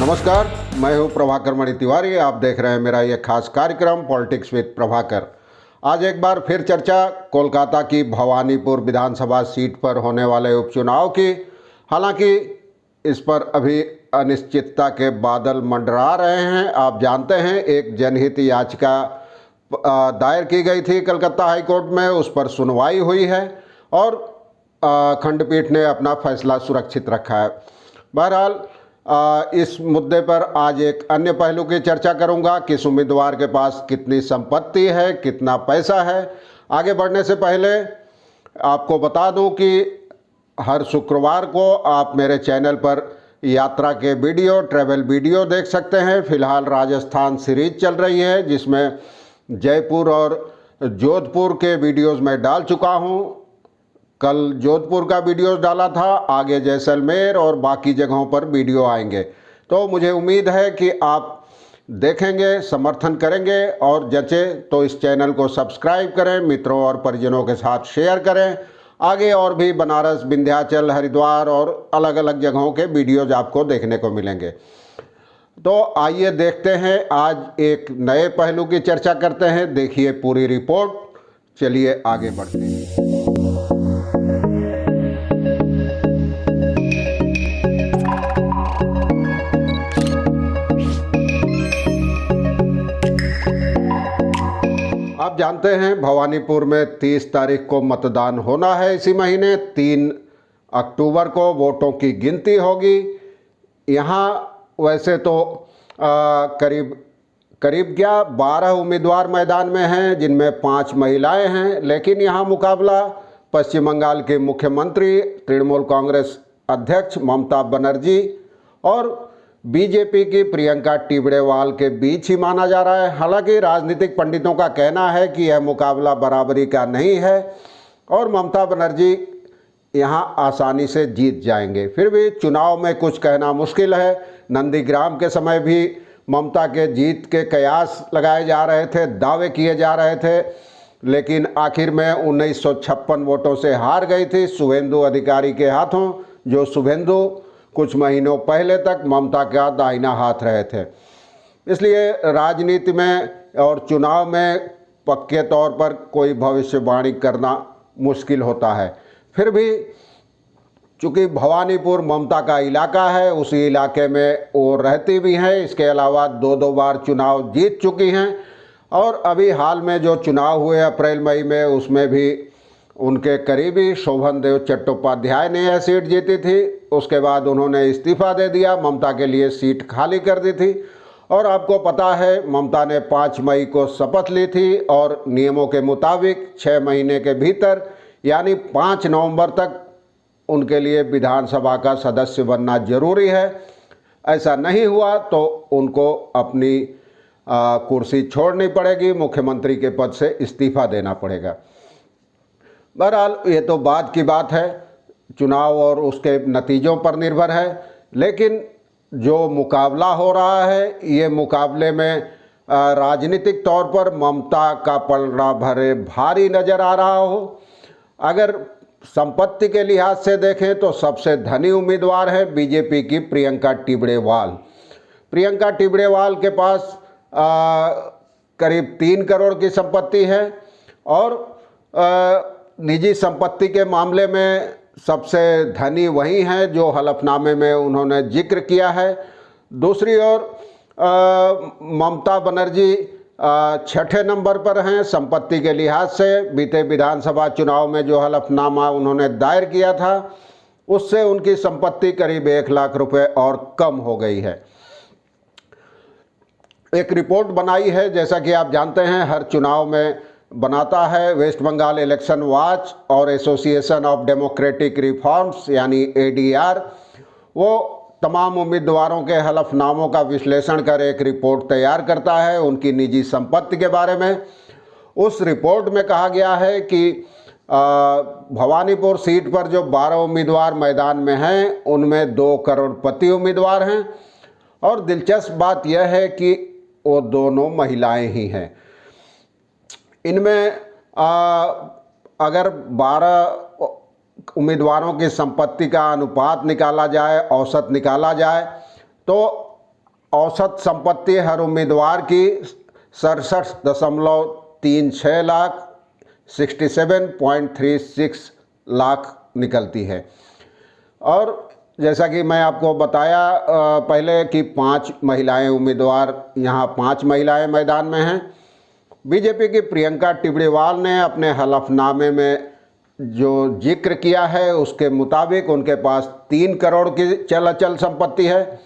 नमस्कार, मैं हूं प्रभाकर मणि तिवारी। आप देख रहे हैं मेरा ये खास कार्यक्रम पॉलिटिक्स विद प्रभाकर। आज एक बार फिर चर्चा कोलकाता की भवानीपुर विधानसभा सीट पर होने वाले उपचुनाव की। हालांकि इस पर अभी अनिश्चितता के बादल मंडरा रहे हैं। आप जानते हैं, एक जनहित याचिका दायर की गई थी कलकत्ता हाईकोर्ट में, उस पर सुनवाई हुई है और खंडपीठ ने अपना फैसला सुरक्षित रखा है। बहरहाल इस मुद्दे पर आज एक अन्य पहलू की चर्चा करूंगा। किस उम्मीदवार के पास कितनी संपत्ति है, कितना पैसा है। आगे बढ़ने से पहले आपको बता दूं कि हर शुक्रवार को आप मेरे चैनल पर यात्रा के वीडियो, ट्रैवल वीडियो देख सकते हैं। फिलहाल राजस्थान सीरीज चल रही है जिसमें जयपुर और जोधपुर के वीडियोस मैं डाल चुका हूं। कल जोधपुर का वीडियो डाला था, आगे जैसलमेर और बाकी जगहों पर वीडियो आएंगे। तो मुझे उम्मीद है कि आप देखेंगे, समर्थन करेंगे और जचे तो इस चैनल को सब्सक्राइब करें, मित्रों और परिजनों के साथ शेयर करें। आगे और भी बनारस, विंध्याचल, हरिद्वार और अलग अलग जगहों के वीडियोज आपको देखने को मिलेंगे। तो आइए देखते हैं, आज एक नए पहलू की चर्चा करते हैं। देखिए पूरी रिपोर्ट। चलिए आगे बढ़ते हैं। आप जानते हैं भवानीपुर में 30 तारीख को मतदान होना है। इसी महीने 3 अक्टूबर को वोटों की गिनती होगी। यहाँ वैसे तो करीब 12 उम्मीदवार मैदान में हैं, जिनमें 5 महिलाएं हैं। लेकिन यहाँ मुकाबला पश्चिम बंगाल के मुख्यमंत्री, तृणमूल कांग्रेस अध्यक्ष ममता बनर्जी और बीजेपी की प्रियंका टिबड़ेवाल के बीच ही माना जा रहा है। हालांकि राजनीतिक पंडितों का कहना है कि यह मुकाबला बराबरी का नहीं है और ममता बनर्जी यहां आसानी से जीत जाएंगे। फिर भी चुनाव में कुछ कहना मुश्किल है। नंदीग्राम के समय भी ममता के जीत के कयास लगाए जा रहे थे, दावे किए जा रहे थे, लेकिन आखिर में 1956 वोटों से हार गई थी शुभेंदु अधिकारी के हाथों, जो शुभेंदु कुछ महीनों पहले तक ममता का दाहिना हाथ रहे थे। इसलिए राजनीति में और चुनाव में पक्के तौर पर कोई भविष्यवाणी करना मुश्किल होता है। फिर भी चूँकि भवानीपुर ममता का इलाका है, उसी इलाके में वो रहती भी हैं। इसके अलावा 2 बार चुनाव जीत चुकी हैं और अभी हाल में जो चुनाव हुए अप्रैल मई में, उसमें भी उनके करीबी शोभन देव चट्टोपाध्याय ने यह सीट जीती थी। उसके बाद उन्होंने इस्तीफा दे दिया, ममता के लिए सीट खाली कर दी थी। और आपको पता है, ममता ने 5 मई को शपथ ली थी और नियमों के मुताबिक 6 महीने के भीतर यानी 5 नवंबर तक उनके लिए विधानसभा का सदस्य बनना जरूरी है। ऐसा नहीं हुआ तो उनको अपनी कुर्सी छोड़नी पड़ेगी, मुख्यमंत्री के पद से इस्तीफा देना पड़ेगा। बहरहाल ये तो बाद की बात है, चुनाव और उसके नतीजों पर निर्भर है। लेकिन जो मुकाबला हो रहा है, ये मुकाबले में राजनीतिक तौर पर ममता का पलड़ा भारी नज़र आ रहा हो। अगर संपत्ति के लिहाज से देखें तो सबसे धनी उम्मीदवार है बीजेपी की प्रियंका टिबड़ेवाल। प्रियंका टिबड़ेवाल के पास करीब 3 करोड़ की संपत्ति है और निजी संपत्ति के मामले में सबसे धनी वही हैं जो हलफनामे में उन्होंने जिक्र किया है। दूसरी ओर ममता बनर्जी 6ठे नंबर पर हैं संपत्ति के लिहाज से। बीते विधानसभा चुनाव में जो हलफनामा उन्होंने दायर किया था, उससे उनकी संपत्ति करीब 1 लाख रुपए और कम हो गई है। एक रिपोर्ट बनाई है, जैसा कि आप जानते हैं, हर चुनाव में बनाता है वेस्ट बंगाल इलेक्शन वॉच और एसोसिएशन ऑफ डेमोक्रेटिक रिफॉर्म्स यानी ADR। वो तमाम उम्मीदवारों के हलफनामों का विश्लेषण कर एक रिपोर्ट तैयार करता है उनकी निजी संपत्ति के बारे में। उस रिपोर्ट में कहा गया है कि भवानीपुर सीट पर जो 12 उम्मीदवार मैदान में हैं, उनमें 2 करोड़पति उम्मीदवार हैं और दिलचस्प बात यह है कि वो दोनों महिलाएं ही हैं। इनमें अगर 12 उम्मीदवारों की संपत्ति का अनुपात निकाला जाए, औसत निकाला जाए, तो औसत संपत्ति हर उम्मीदवार की 67.36 लाख 67.36 लाख निकलती है। और जैसा कि मैं आपको बताया पहले कि 5 महिलाएं उम्मीदवार, यहाँ 5 महिलाएं मैदान में हैं। बीजेपी की प्रियंका टिबड़ीवाल ने अपने हलफनामे में जो जिक्र किया है उसके मुताबिक उनके पास 3 करोड़ की चल अचल संपत्ति है।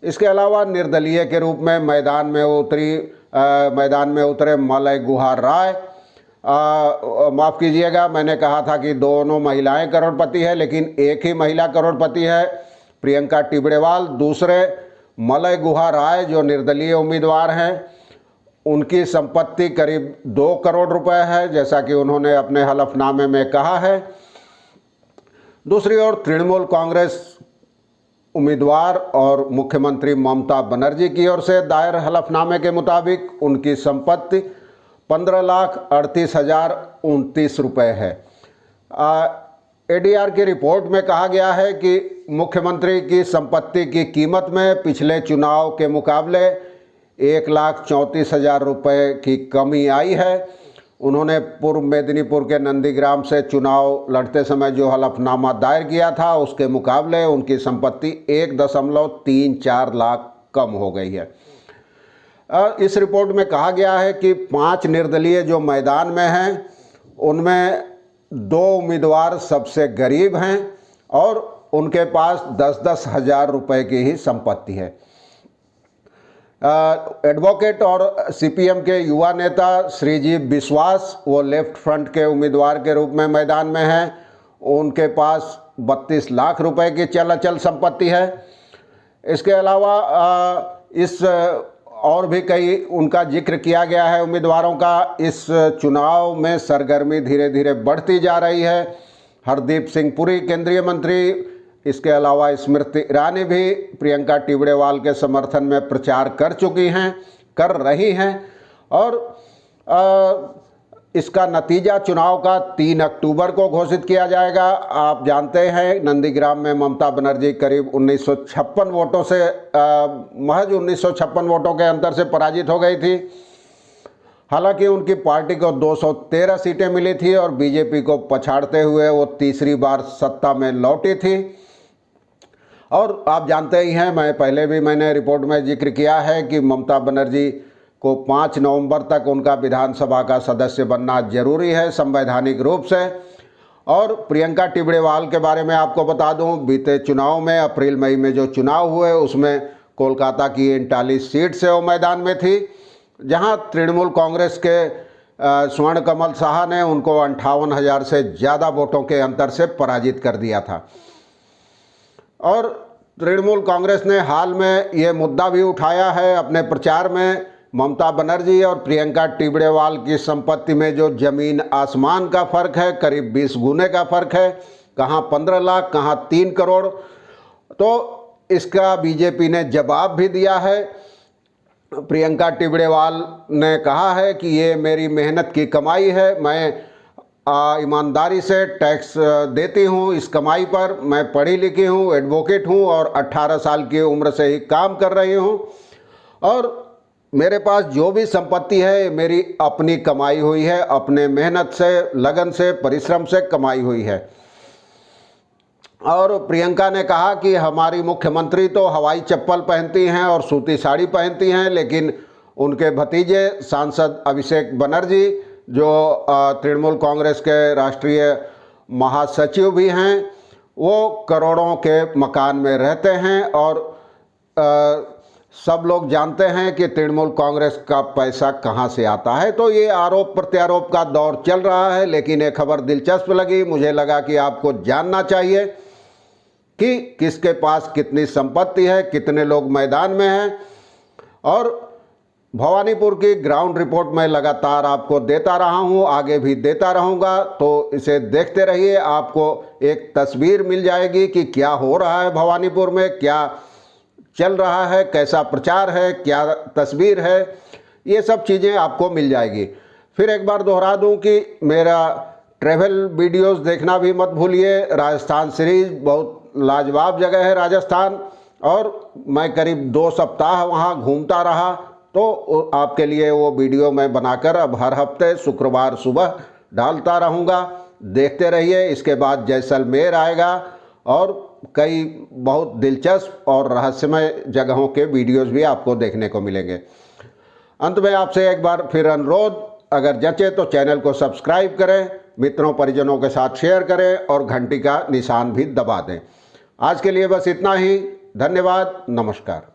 इसके अलावा निर्दलीय के रूप में मैदान में उतरे मलय गुहार राय, माफ़ कीजिएगा, मैंने कहा था कि दोनों महिलाएं करोड़पति है, लेकिन एक ही महिला करोड़पति है, प्रियंका टिबड़ीवाल। दूसरे मलय गुहार राय जो निर्दलीय उम्मीदवार हैं, उनकी संपत्ति करीब 2 करोड़ रुपए है, जैसा कि उन्होंने अपने हलफनामे में कहा है। दूसरी ओर तृणमूल कांग्रेस उम्मीदवार और मुख्यमंत्री ममता बनर्जी की ओर से दायर हलफनामे के मुताबिक उनकी संपत्ति 15,38,029 रुपये है। एडीआर की रिपोर्ट में कहा गया है कि मुख्यमंत्री की संपत्ति की कीमत में पिछले चुनाव के मुकाबले 1,34,000 रुपये की कमी आई है। उन्होंने पूर्व मेदिनीपुर के नंदीग्राम से चुनाव लड़ते समय जो हलफनामा दायर किया था उसके मुकाबले उनकी संपत्ति 1.34 लाख कम हो गई है। इस रिपोर्ट में कहा गया है कि 5 निर्दलीय जो मैदान में हैं उनमें 2 उम्मीदवार सबसे गरीब हैं और उनके पास 10-10 हज़ार रुपये की ही संपत्ति है। एडवोकेट और सीपीएम के युवा नेता श्रीजीव बिश्वास, वो लेफ्ट फ्रंट के उम्मीदवार के रूप में मैदान में हैं। उनके पास 32 लाख रुपए की चल अचल संपत्ति है। इसके अलावा इस और भी कई उनका जिक्र किया गया है उम्मीदवारों का। इस चुनाव में सरगर्मी धीरे धीरे बढ़ती जा रही है। हरदीप सिंह पुरी केंद्रीय मंत्री, इसके अलावा स्मृति ईरानी भी प्रियंका टिबड़ीवाल के समर्थन में प्रचार कर रही हैं और इसका नतीजा चुनाव का 3 अक्टूबर को घोषित किया जाएगा। आप जानते हैं नंदीग्राम में ममता बनर्जी करीब 1956 वोटों से महज 1956 वोटों के अंतर से पराजित हो गई थी। हालांकि उनकी पार्टी को 213 सीटें मिली थी और बीजेपी को पछाड़ते हुए वो तीसरी बार सत्ता में लौटी थी। और आप जानते ही हैं, मैंने रिपोर्ट में जिक्र किया है कि ममता बनर्जी को 5 नवंबर तक उनका विधानसभा का सदस्य बनना जरूरी है संवैधानिक रूप से। और प्रियंका टिबड़ीवाल के बारे में आपको बता दूं, बीते चुनाव में अप्रैल मई में जो चुनाव हुए उसमें कोलकाता की 39 सीट से वो मैदान में थी, जहां तृणमूल कांग्रेस के स्वर्ण कमल शाह ने उनको 58,000 से ज़्यादा वोटों के अंतर से पराजित कर दिया था। और तृणमूल कांग्रेस ने हाल में ये मुद्दा भी उठाया है अपने प्रचार में। ममता बनर्जी और प्रियंका टिबड़ीवाल की संपत्ति में जो जमीन आसमान का फ़र्क है, करीब 20 गुने का फ़र्क है, कहाँ 15 लाख कहाँ 3 करोड़। तो इसका बीजेपी ने जवाब भी दिया है। प्रियंका टिबड़ीवाल ने कहा है कि ये मेरी मेहनत की कमाई है, मैं ईमानदारी से टैक्स देती हूँ इस कमाई पर। मैं पढ़ी लिखी हूँ, एडवोकेट हूँ और 18 साल की उम्र से ही काम कर रही हूँ और मेरे पास जो भी संपत्ति है मेरी अपनी कमाई हुई है, अपने मेहनत से, लगन से, परिश्रम से कमाई हुई है। और प्रियंका ने कहा कि हमारी मुख्यमंत्री तो हवाई चप्पल पहनती हैं और सूती साड़ी पहनती हैं, लेकिन उनके भतीजे सांसद अभिषेक बनर्जी जो तृणमूल कांग्रेस के राष्ट्रीय महासचिव भी हैं, वो करोड़ों के मकान में रहते हैं और सब लोग जानते हैं कि तृणमूल कांग्रेस का पैसा कहां से आता है। तो ये आरोप प्रत्यारोप का दौर चल रहा है, लेकिन एक खबर दिलचस्प लगी, मुझे लगा कि आपको जानना चाहिए कि किसके पास कितनी संपत्ति है, कितने लोग मैदान में हैं। और भवानीपुर की ग्राउंड रिपोर्ट मैं लगातार आपको देता रहा हूं, आगे भी देता रहूंगा, तो इसे देखते रहिए। आपको एक तस्वीर मिल जाएगी कि क्या हो रहा है भवानीपुर में, क्या चल रहा है, कैसा प्रचार है, क्या तस्वीर है, ये सब चीज़ें आपको मिल जाएगी। फिर एक बार दोहरा दूं कि मेरा ट्रैवल वीडियोस देखना भी मत भूलिए। राजस्थान सीरीज बहुत लाजवाब जगह है राजस्थान, और मैं करीब 2 सप्ताह वहाँ घूमता रहा, तो आपके लिए वो वीडियो मैं बनाकर अब हर हफ्ते शुक्रवार सुबह डालता रहूँगा। देखते रहिए। इसके बाद जैसलमेर आएगा और कई बहुत दिलचस्प और रहस्यमय जगहों के वीडियोज़ भी आपको देखने को मिलेंगे। अंत में आपसे एक बार फिर अनुरोध, अगर जचे तो चैनल को सब्सक्राइब करें, मित्रों परिजनों के साथ शेयर करें और घंटी का निशान भी दबा दें। आज के लिए बस इतना ही। धन्यवाद। नमस्कार।